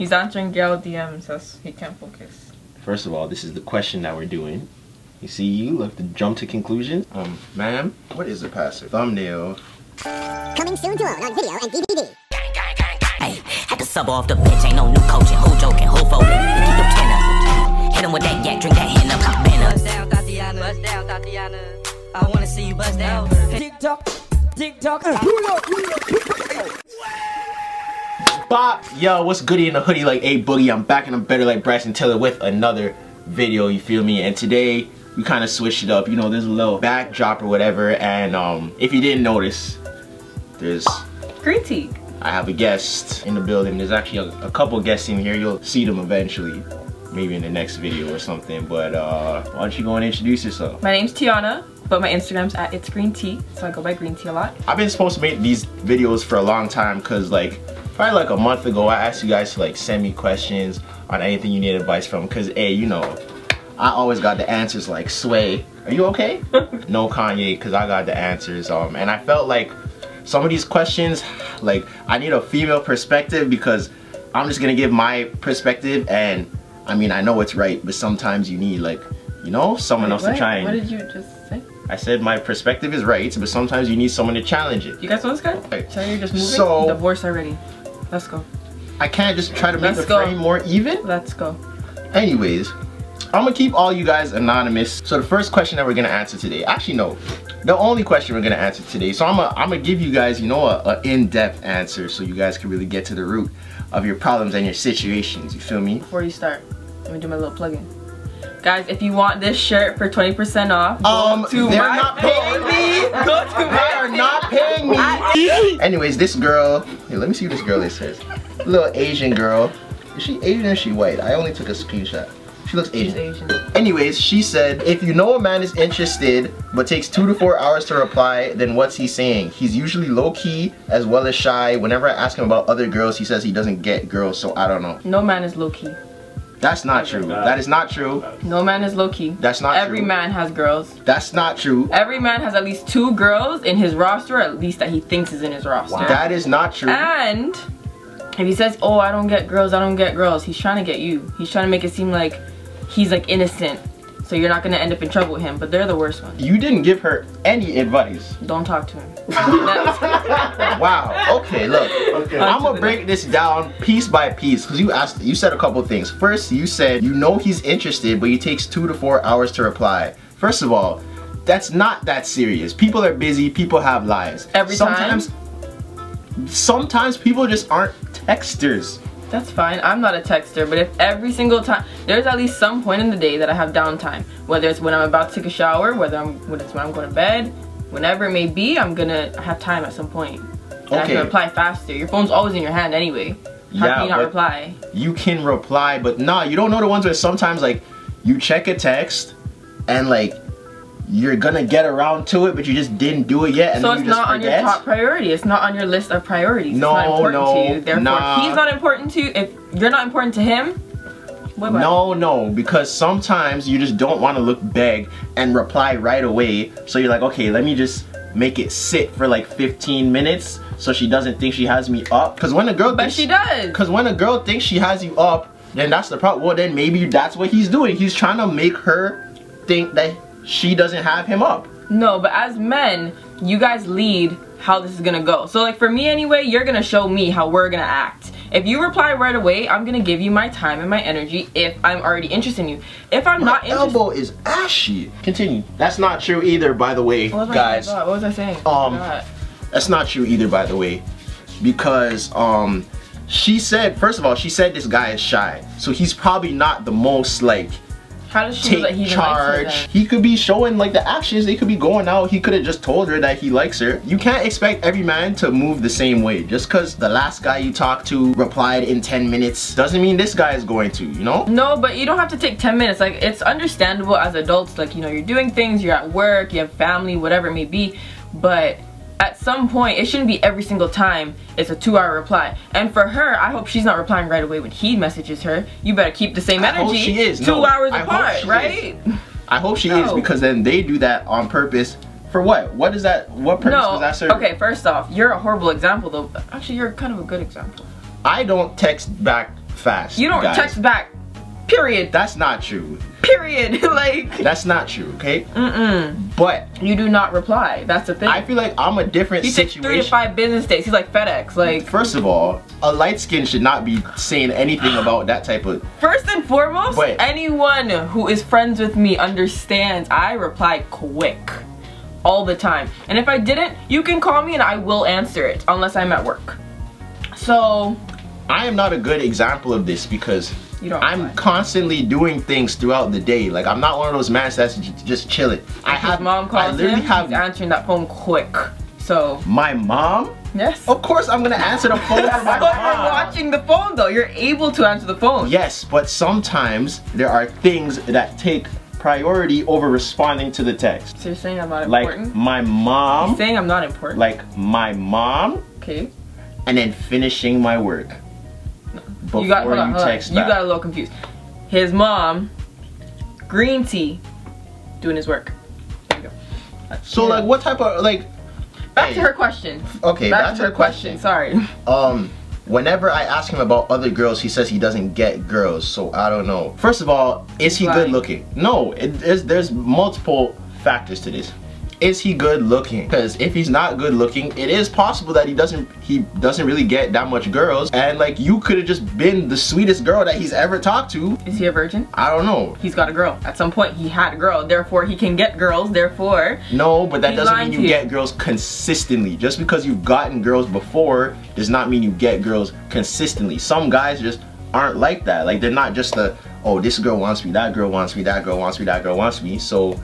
He's answering girl DMs, so he can't focus. First of all, this is the question that we're doing. You see, you have to jump to conclusions. Ma'am, what is a passive thumbnail? Coming soon to on video and DVD. Hey, had to sub off the bench, ain't no new coaching. Who joking, who folding? Keep them 10 up. Hit him with that yak, drink that hand up, hop in up. Bust down, Tatiana. Bust down, Tatiana. I wanna see you bust down. TikTok, TikTok. Bop! Yo, what's goody in the hoodie like A Boogie? I'm back and I'm better like Bryson Tiller with another video, you feel me? And today, we kind of switched it up. You know, there's a little backdrop or whatever. And if you didn't notice, there's green tea. I have a guest in the building. There's actually a couple guests in here. You'll see them eventually. Maybe in the next video or something. But why don't you go and introduce yourself? My name's Tiana, but my Instagram's at itsgreentea, so I go by green tea a lot. I've been supposed to make these videos for a long time because like probably like a month ago I asked you guys to like send me questions on anything you need advice from, because hey, you know, I always got the answers like Sway. Are you okay? No Kanye, because I got the answers. And I felt like some of these questions, like I need a female perspective because I'm just gonna give my perspective, and I mean I know it's right, but sometimes you need like, you know, someone else to try and... What did you just say? I said my perspective is right, but sometimes you need someone to challenge it. You guys know this guy? Right. So you're just moving? So, divorce already. Let's go. I can't just try to make the frame more even? Let's go. Anyways, I'm gonna keep all you guys anonymous. So the first question that we're gonna answer today, actually no, the only question we're gonna answer today. So I'm gonna give you guys, you know, a in-depth answer so you guys can really get to the root of your problems and your situations, you feel me? Before you start, let me do my little plug-in. Guys, if you want this shirt for 20% off, they're not paying me. Go to They are not paying me. Anyways, this girl, hey, let me see who this girl is. Little Asian girl. Is she Asian or is she white? I only took a screenshot. She looks Asian. She's Asian. Anyways, she said, if you know a man is interested but takes 2 to 4 hours to reply, then what's he saying? He's usually low-key as well as shy. Whenever I ask him about other girls, he says he doesn't get girls, so I don't know. No man is low-key. That's not true. That is not true. No man is low-key. That's not true. Every man has girls. That's not true. Every man has at least 2 girls in his roster, at least that he thinks is in his roster. Wow. That is not true. And if he says, oh, I don't get girls, I don't get girls, he's trying to get you. He's trying to make it seem like he's like innocent, so you're not gonna end up in trouble with him, but they're the worst ones. You didn't give her any advice. Don't talk to him. Wow. Okay, look. Okay. I'm gonna break this down piece by piece because you said a couple things. First, you said you know he's interested, but he takes 2 to 4 hours to reply. First of all, that's not that serious. People are busy. People have lives. Sometimes people just aren't texters. That's fine. I'm not a texter, but if every single time, there's at least some point in the day that I have downtime. Whether it's when I'm about to take a shower, whether it's when I'm going to bed, whenever it may be, I'm gonna have time at some point. And I can reply faster. Your phone's always in your hand anyway. How can you not reply? You can reply, but nah, you don't know the ones where sometimes like you check a text and like you're gonna get around to it, but you just didn't do it yet, and so then it's you just not forget? On your top priority. It's not on your list of priorities. No, it's not important to you. Therefore, he's not important to you. If you're not important to him, no, because sometimes you just don't want to look beg and reply right away. So you're like, okay, let me just make it sit for like 15 minutes so she doesn't think she has me up. Because when a girl she does. Because when a girl thinks she has you up, then that's the problem. Well, then maybe that's what he's doing. He's trying to make her think that she doesn't have him up. No, but as men, you guys lead how this is gonna go. So like for me anyway, you're gonna show me how we're gonna act. If you reply right away, I'm gonna give you my time and my energy if I'm already interested in you. If I'm not interested... My elbow is ashy. Continue. That's not true either, by the way, guys. What was I saying? That's not true either, by the way. Because, she said, first of all, she said this guy is shy. So he's probably not the most, like... How does she know that he charge? likes her then? He could be showing like the actions. They could be going out. He could have just told her that he likes her. You can't expect every man to move the same way. Just because the last guy you talked to replied in 10 minutes doesn't mean this guy is going to, you know? No, but you don't have to take 10 minutes. Like, it's understandable as adults. Like, you know, you're doing things, you're at work, you have family, whatever it may be. But at some point, it shouldn't be every single time it's a 2-hour reply. And for her, I hope she's not replying right away when he messages her. You better keep the same energy. I hope she is. 2 hours apart, right? I hope she is, because then they do that on purpose. For what? What is that? What purpose does that serve? Okay, first off, you're a horrible example though. Actually, you're kind of a good example. I don't text back fast. You don't guys. text back. Period. That's not true. Period. Like, that's not true, okay? But you do not reply. That's the thing. I feel like I'm a different situation. He takes 3 to 5 business days. He's like FedEx. Like, first of all, a light skin should not be saying anything about that type of. First and foremost, anyone who is friends with me understands I reply quick all the time. And if I didn't, you can call me and I will answer it unless I'm at work. So I am not a good example of this because I'm constantly doing things throughout the day. Like, I'm not one of those mans that's just chilling. His mom calls him, he's answering that phone quick. So my mom? Yes. Of course I'm gonna answer the phone for my mom. You're watching the phone though. You're able to answer the phone. Yes, but sometimes there are things that take priority over responding to the text. So you're saying I'm not important? Like my mom. You're saying I'm not important? Like my mom. Okay. And then finishing my work. You got, hold on. You got a little confused. His mom, green tea, doing his work. There you go. So like, what type of like? Back to her question. Okay, back to her question. Sorry. Whenever I ask him about other girls, he says he doesn't get girls. So I don't know. First of all, is he good looking? No, there's multiple factors to this. Is he good looking? Because if he's not good looking, it is possible that he doesn't really get that much girls, and like, you could have just been the sweetest girl that he's ever talked to. Is he a virgin? I don't know. He's got a girl. At some point he had a girl, therefore he can get girls, therefore no, but that doesn't mean you get girls consistently. Just because you've gotten girls before does not mean you get girls consistently. Some guys just aren't like that. Like, they're not just oh, this girl wants me, that girl wants me, that girl wants me, that girl wants me. So,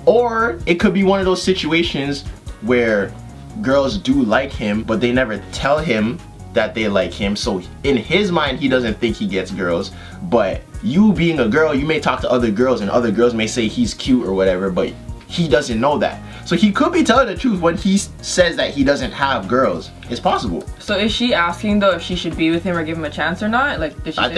or it could be one of those situations where girls do like him, but they never tell him that they like him. So in his mind, he doesn't think he gets girls. But you being a girl, you may talk to other girls and other girls may say he's cute or whatever, but he doesn't know that. So he could be telling the truth when he says that he doesn't have girls. It's possible. So is she asking though if she should be with him or give him a chance or not? Like, did she say I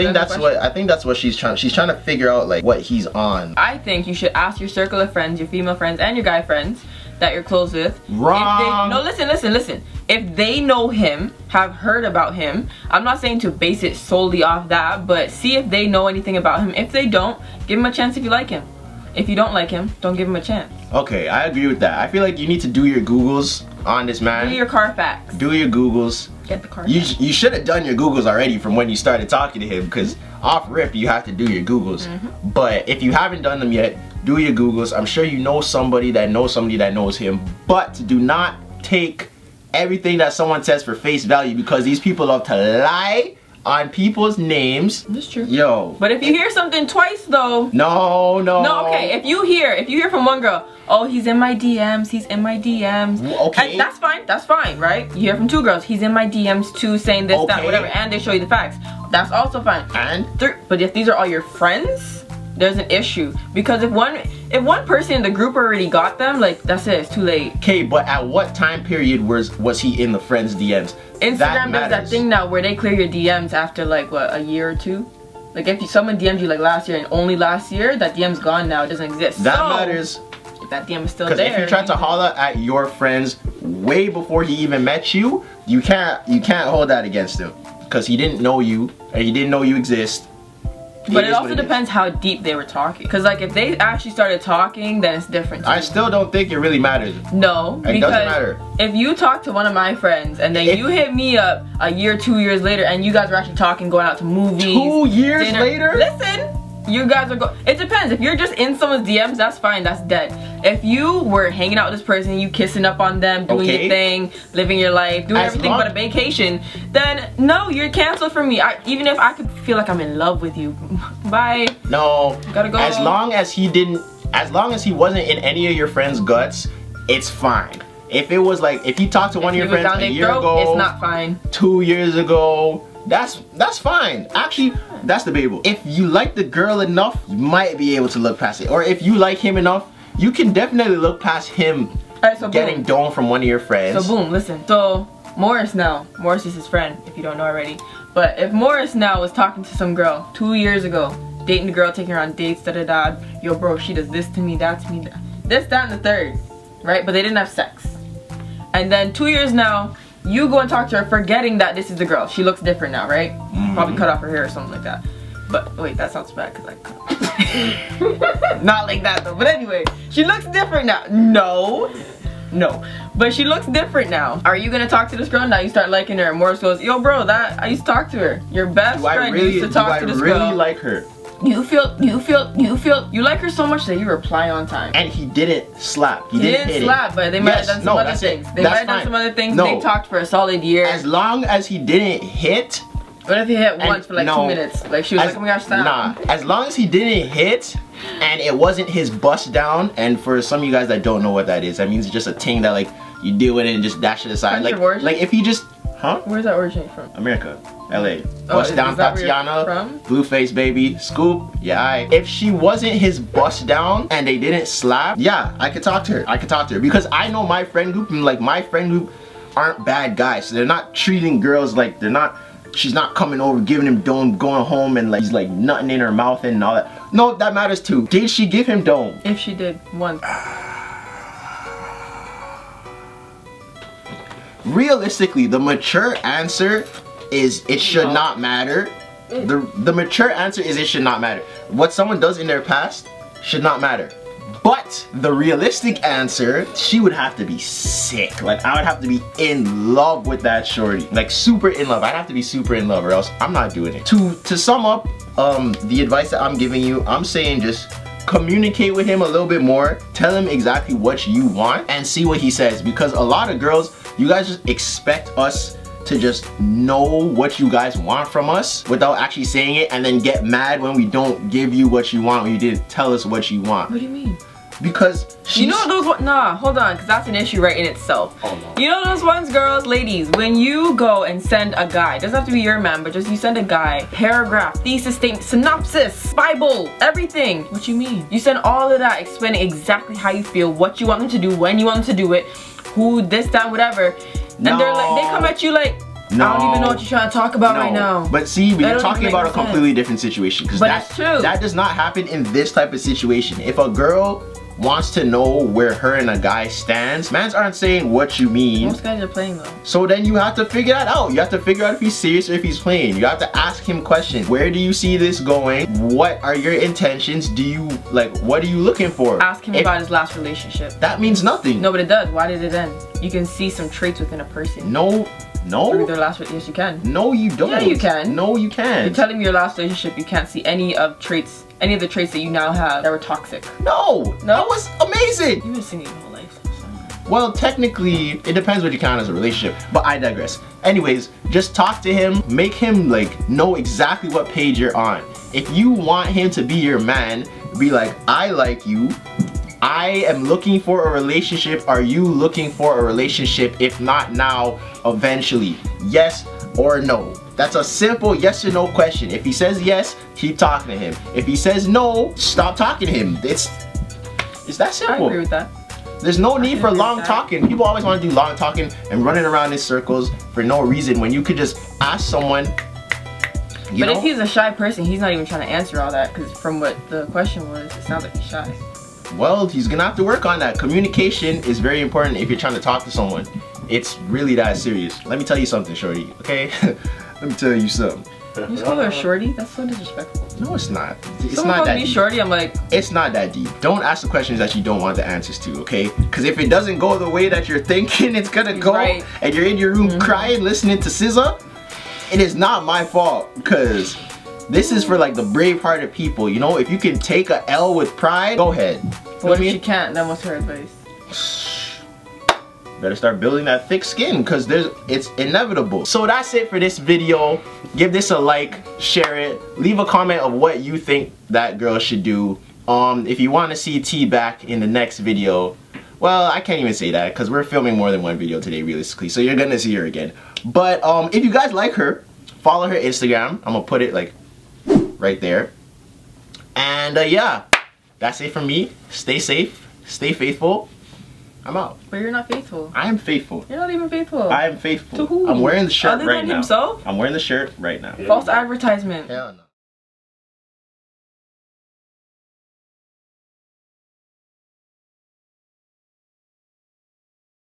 think that's what she's trying to figure out, like, what he's on. I think you should ask your circle of friends, your female friends and your guy friends that you're close with. Wrong. No, listen. If they know him, have heard about him, I'm not saying to base it solely off that, but see if they know anything about him. If they don't, give him a chance if you like him. If you don't like him, don't give him a chance. Okay, I agree with that. I feel like you need to do your Googles on this man. Do your Carfax. Do your Googles. Get the Carfax. You should have done your Googles already from when you started talking to him, because off rip you have to do your Googles. But if you haven't done them yet, do your Googles. I'm sure you know somebody that knows somebody that knows him. But do not take everything that someone says for face value, because these people love to lie on people's names. That's true. Yo. But if you hear something twice though. No. No, okay. If you hear from one girl, oh, he's in my DMs, he's in my DMs. Okay. And that's fine, right? You hear from 2 girls, he's in my DMs too, saying this, that, whatever, and they show you the facts. That's also fine. And? But if these are all your friends, there's an issue. Because if one person in the group already got them, like, that's it, it's too late. Okay, but at what time period was he in the friends' DMs? Instagram does that thing now where they clear your DMs after like, what, a year or 2? Like, if someone DM'd you like last year and only last year, that DM's gone now, it doesn't exist. That matters. If that DM is still there. Because if he tried to holler at your friends way before he even met you, you can't hold that against him. Because he didn't know you, and he didn't know you exist. But it also depends how deep they were talking. Because like, if they actually started talking, then it's different. I still don't think it really matters. No, it doesn't matter. If you talk to one of my friends and then you hit me up a year, 2 years later, and you guys were actually talking, going out to movies. 2 years dinner, later? Listen, you guys are it depends. If you're just in someone's DMs, that's fine, that's dead. If you were hanging out with this person, you kissing up on them, doing your thing, living your life, doing everything but a vacation, then no, you're canceled for me. Even if I could feel like I'm in love with you, bye. No, gotta go. As long as he wasn't in any of your friends' guts, it's fine. If it was like, if he talked to one of your friends a year ago, it's not fine. 2 years ago, that's fine. Actually, that's debatable. If you like the girl enough, you might be able to look past it. Or if you like him enough, you can definitely look past him getting domed from one of your friends. So boom, listen. So Morris is his friend, if you don't know already. But if Morris now was talking to some girl 2 years ago, dating the girl, taking her on dates, da-da-da, yo bro, she does this to me, that to me, this, that, and the third, right? But they didn't have sex. And then 2 years now, You go and talk to her, forgetting that this is the girl. She looks different now, right? Probably cut off her hair or something like that. But wait, that sounds bad because I cut off. Not like that though. But anyway, she looks different now. No, but she looks different now. Are you gonna talk to this girl now? You start liking her, and Morris goes, "Yo, bro, that I used to talk to her. Your best friend used to talk to this girl. I really like her." You like her so much that you reply on time. And he didn't slap. He didn't slap, but they might have done some other things. They might have done some other things. They talked for a solid year. As long as he didn't hit. What if he hit once for like 2 minutes? Like she was like, "Oh my gosh, stop." Nah, as long as he didn't hit and it wasn't his bust down, and for some of you guys that don't know what that is, that means it's just a thing that like you do it and just dash it aside. Like if he just, Where's that originate from? America, LA. Bust down Tatiana, Blueface baby, Scoop, yeah. If she wasn't his bust down and they didn't slap, yeah, I could talk to her. Because I know my friend group, and like my friend group aren't bad guys. So they're not treating girls like she's not coming over, giving him dome, going home and like he's like nutting in her mouth and all that. No, that matters too. Did she give him dome? If she did, once. Realistically, the mature answer is it should not matter. The mature answer is it should not matter. What someone does in their past should not matter. But the realistic answer, she would have to be sick. Like I would have to be in love with that shorty. Like super in love. I'd have to be super in love or else I'm not doing it. To sum up the advice that I'm giving you, I'm saying just communicate with him a little bit more. Tell him exactly what you want and see what he says. Because a lot of girls, you guys just expect us to just know what you guys want from us without actually saying it, and then get mad when we don't give you what you want, when you didn't tell us what you want. What do you mean? Because you know those nah, hold on, because that's an issue right in itself. Oh, no. You know those ones, girls, ladies, when you go and send a guy, doesn't have to be your man, but just you send a guy paragraph, thesis statement, synopsis, Bible, everything. What you mean? You send all of that explaining exactly how you feel, what you want them to do, when you want them to do it, who, this, that, whatever. And they're like, they come at you like, no, I don't even know what you're trying to talk about right now. But see, we're talking about a completely different situation. Because that's true. That does not happen in this type of situation. If a girl wants to know where her and a guy stands, mans aren't saying what you mean. Most guys are playing though. So then you have to figure that out. You have to figure out if he's serious or if he's playing. You have to ask him questions. Where do you see this going? What are your intentions? Do you, like, what are you looking for? Ask him about his last relationship. That means nothing. No, but it does. Why did it end? You can see some traits within a person. No. Through their last relationship, yes you can. No, you don't. Yeah, you can. No, you can't. You're telling me your last relationship, you can't see any of the traits that you now have that were toxic. No, that was amazing. You've been singing your whole life. So. Well, technically, it depends what you count as a relationship, but I digress. Anyways, just talk to him, make him like know exactly what page you're on. If you want him to be your man, be like, I like you. I am looking for a relationship. Are you looking for a relationship? If not now, eventually. Yes or no? That's a simple yes or no question. If he says yes, keep talking to him. If he says no, stop talking to him. It's that simple. I agree with that. There's no need for long talking. People always want to do long talking and running around in circles for no reason when you could just ask someone. But if he's a shy person, he's not even trying to answer all that, because from what the question was, it sounds like he's shy. Well, he's gonna have to work on that. Communication is very important if you're trying to talk to someone. It's really that serious. Let me tell you something, shorty, okay? Let me tell you something. You just call her shorty? That's so disrespectful. No, it's not. It's Someone not that me deep. shorty, I'm like... It's not that deep. Don't ask the questions that you don't want the answers to, okay? Because if it doesn't go the way that you're thinking it's gonna go, and you're in your room crying, listening to SZA, it is not my fault, because this is for like the brave-hearted people, you know? If you can take a L with pride, go ahead. What if she can't? Then what's her advice? Better start building that thick skin, because it's inevitable. So that's it for this video. Give this a like, share it, leave a comment of what you think that girl should do. If you want to see T back in the next video, well, I can't even say that because we're filming more than one video today realistically, so you're gonna see her again. But if you guys like her, follow her Instagram. I'm gonna put it like right there. And yeah, that's it from me. Stay safe, stay faithful. I'm out. But you're not faithful. I am faithful. You're not even faithful. I am faithful. To who? I'm wearing the shirt Other right than now. Himself? I'm wearing the shirt right now. False advertisement. Hell no.